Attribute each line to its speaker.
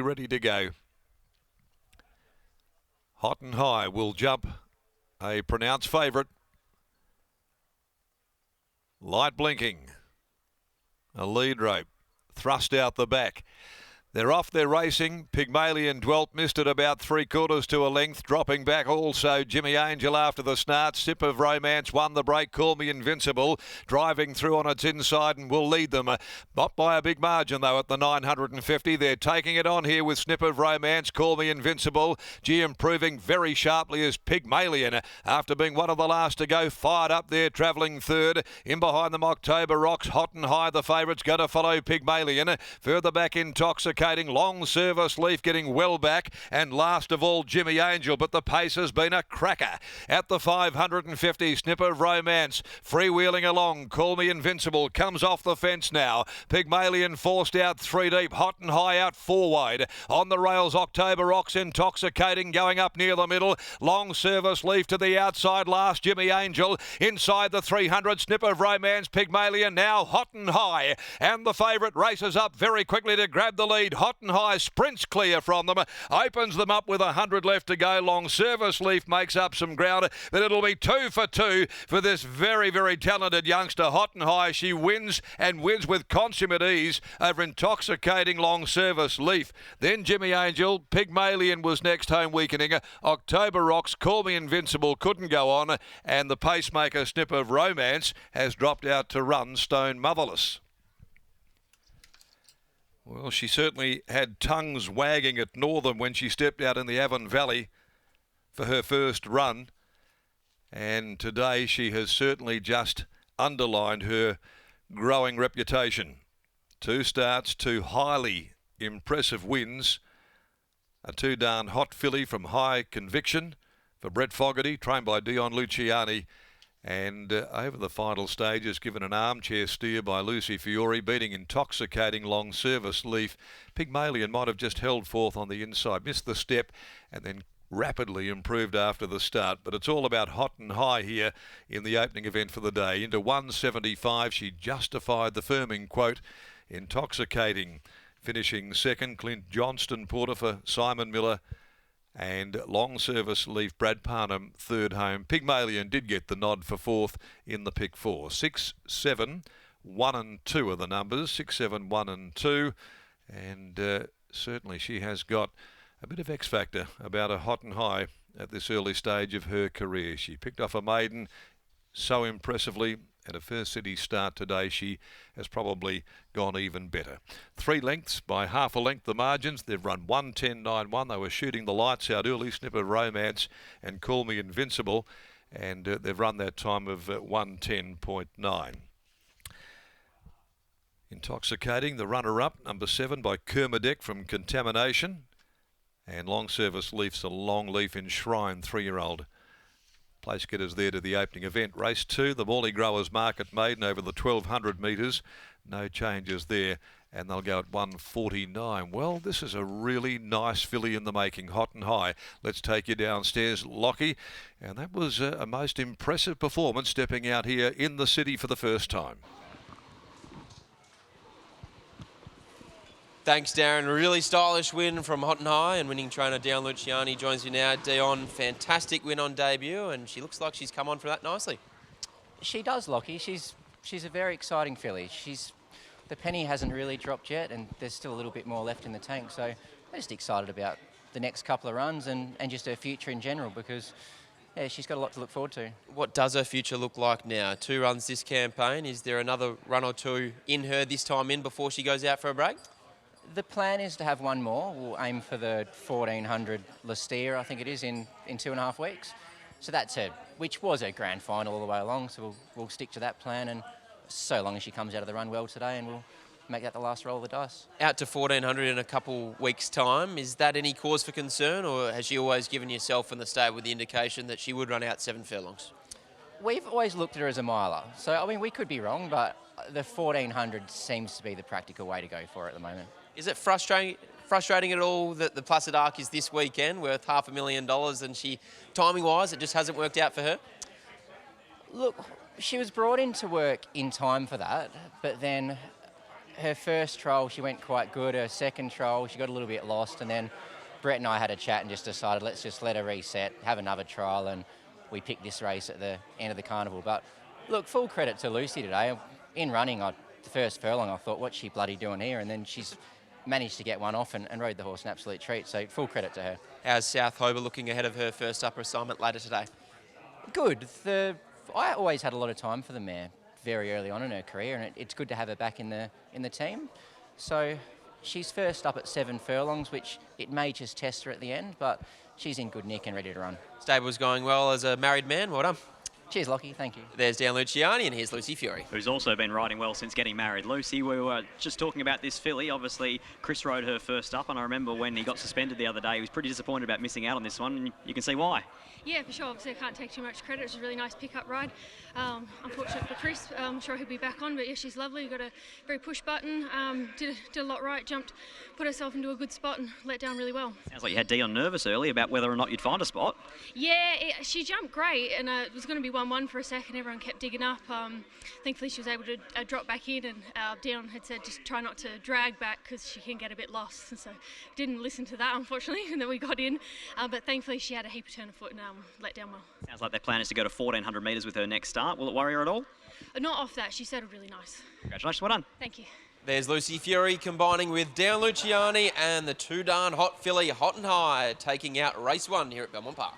Speaker 1: ready to go. Hot and High will jump a pronounced favourite. Light blinking. A lead rope. Thrust out the back. They're off, they're racing. Pygmalion Dwelt missed it about 3/4 to a length. Dropping back also Jimmy Angel after the start. Sip of Romance won the break. Call Me Invincible. Driving through on its inside and will lead them. Not by a big margin though at the 950. They're taking it on here with Snip of Romance. Call Me Invincible. G improving very sharply as Pygmalion. After being one of the last to go. Fired up there, travelling third. In behind them October Rocks. Hot and High the favourites. Going to follow Pygmalion. Further back Intoxicating. Long Service Leaf getting well back, and last of all Jimmy Angel, but the pace has been a cracker. At the 550, Snip of Romance freewheeling along. Call Me Invincible comes off the fence now. Pygmalion forced out 3 deep. Hot and High out 4 wide. On the rails October Rocks Intoxicating going up near the middle. Long Service Leaf to the outside. Last Jimmy Angel inside the 300. Snip of Romance. Pygmalion now Hot and High, and the favourite races up very quickly to grab the lead. Hot and High sprints clear from them, opens them up with 100 left to go. Long Service Leaf makes up some ground, but it'll be 2 for 2 for this very, very talented youngster. Hot and High, she wins and wins with consummate ease over Intoxicating Long Service Leaf. Then Jimmy Angel, Pygmalion was next home weakening. October Rocks, Call Me Invincible couldn't go on, and the pacemaker Snip of Romance has dropped out to run Stone Motherless. Well, she certainly had tongues wagging at Northern when she stepped out in the Avon Valley for her first run. And today she has certainly just underlined her growing reputation. 2 starts, 2 highly impressive wins. A 2 darn hot filly from High Conviction for Brett Fogarty, trained by Dion Luciani. And over the final stages, given an armchair steer by Lucy Fiore, beating Intoxicating Long Service Leaf. Pygmalion might have just held forth on the inside, missed the step, and then rapidly improved after the start. But it's all about Hot and High here in the opening event for the day. Into 175, she justified the firming quote. Intoxicating finishing second. Clint Johnston Porter for Simon Miller. And Long Service Leaf, Brad Parnham, third home. Pygmalion did get the nod for fourth in the pick 4. 6, 7, 1 and 2 are the numbers. 6, 7, 1 and 2. And certainly she has got a bit of X factor about a Hot and High at this early stage of her career. She picked off a maiden so impressively. At a first city start today, she has probably gone even better. 3 lengths by half a length the margins. They've run 1:10.91. They were shooting the lights out early. Snip of Romance and Call Me Invincible. And they've run that time of 1:10.9. Intoxicating, the runner-up, number 7 by Kermadec from Contamination. And Long Service Leaf's a long leaf enshrined 3-year-old. Place getters there to the opening event. Race 2, the Morley Growers Market Maiden over the 1200 metres. No changes there, and they'll go at 1:49. Well, this is a really nice filly in the making, Hot and High. Let's take you downstairs, Lockie. And that was a most impressive performance, stepping out here in the city for the first time.
Speaker 2: Thanks, Darren. Really stylish win from Hot and High, and winning trainer Dion Luciani joins you now. Dion, fantastic win on debut, and she looks like she's come on for that nicely.
Speaker 3: She does, Lockie. She's a very exciting filly. The penny hasn't really dropped yet, and there's still a little bit more left in the tank. So I'm just excited about the next couple of runs and just her future in general, because yeah, she's got a lot to look forward to. What
Speaker 2: does her future look like now? 2 runs this campaign. Is there another run or 2 in her this time in before she goes out for a break?
Speaker 3: The plan is to have 1 more. We'll aim for the 1400 Lestier, I think it is, in 2.5 weeks. So that's which was a grand final all the way along. So we'll stick to that plan, and so long as she comes out of the run well today, and we'll make that the last roll of the dice.
Speaker 2: Out to 1400 in a couple weeks' time. Is that any cause for concern, or has she always given yourself and the stable the indication that she would run out 7 furlongs?
Speaker 3: We've always looked at her as a miler. So, I mean, we could be wrong, but the 1400 seems to be the practical way to go for her at the moment.
Speaker 2: Is it frustrating at all that the Placid Arc is this weekend, worth $500,000, and she, timing-wise, it just hasn't worked out for her?
Speaker 3: Look, she was brought into work in time for that, but then her first trial, she went quite good. Her second trial, she got a little bit lost, and then Brett and I had a chat and just decided let's just let her reset, have another trial, and we picked this race at the end of the carnival. But look, full credit to Lucy today. In running, the first furlong, I thought, what's she bloody doing here? And then she's managed to get one off and rode the horse an absolute treat. So full credit to her.
Speaker 2: How's South Hobart looking ahead of her first upper assignment later today?
Speaker 3: Good. I always had a lot of time for the mare very early on in her career, and it's good to have her back in the team. So she's first up at 7 furlongs, which it may just test her at the end, but she's in good nick and ready to run.
Speaker 2: Stable's going well as a married man. Well done.
Speaker 3: Cheers, Lockie. Thank you.
Speaker 2: There's Dan Luciani, and here's Lucy Fury.
Speaker 4: Who's also been riding well since getting married. Lucy, we were just talking about this filly. Obviously, Chris rode her first up, and I remember when he got suspended the other day, he was pretty disappointed about missing out on this one, and you can see why.
Speaker 5: Yeah, for sure. Obviously, I can't take too much credit. It was a really nice pickup ride. Unfortunate for Chris. I'm sure he'll be back on, but yeah, she's lovely. Got a very push button. Did a lot right. Put herself into a good spot and let down really well.
Speaker 4: Sounds like you had Dion nervous early about whether or not you'd find a spot.
Speaker 5: Yeah, she jumped great, and it was going to be 1-1 for a second. Everyone kept digging up. Thankfully, she was able to drop back in, and Dion had said just try not to drag back because she can get a bit lost. And so didn't listen to that, unfortunately, and then we got in. But thankfully, she had a heap of turn of foot and let down well.
Speaker 4: Sounds like their plan is to go to 1,400 metres with her next start. Will it worry her at all?
Speaker 5: Not off that. She settled really nice.
Speaker 4: Congratulations, well done.
Speaker 5: Thank you.
Speaker 2: There's Lucy Fury combining with Dan Luciani and the too darn hot filly Hot and High, taking out race 1 here at Belmont Park.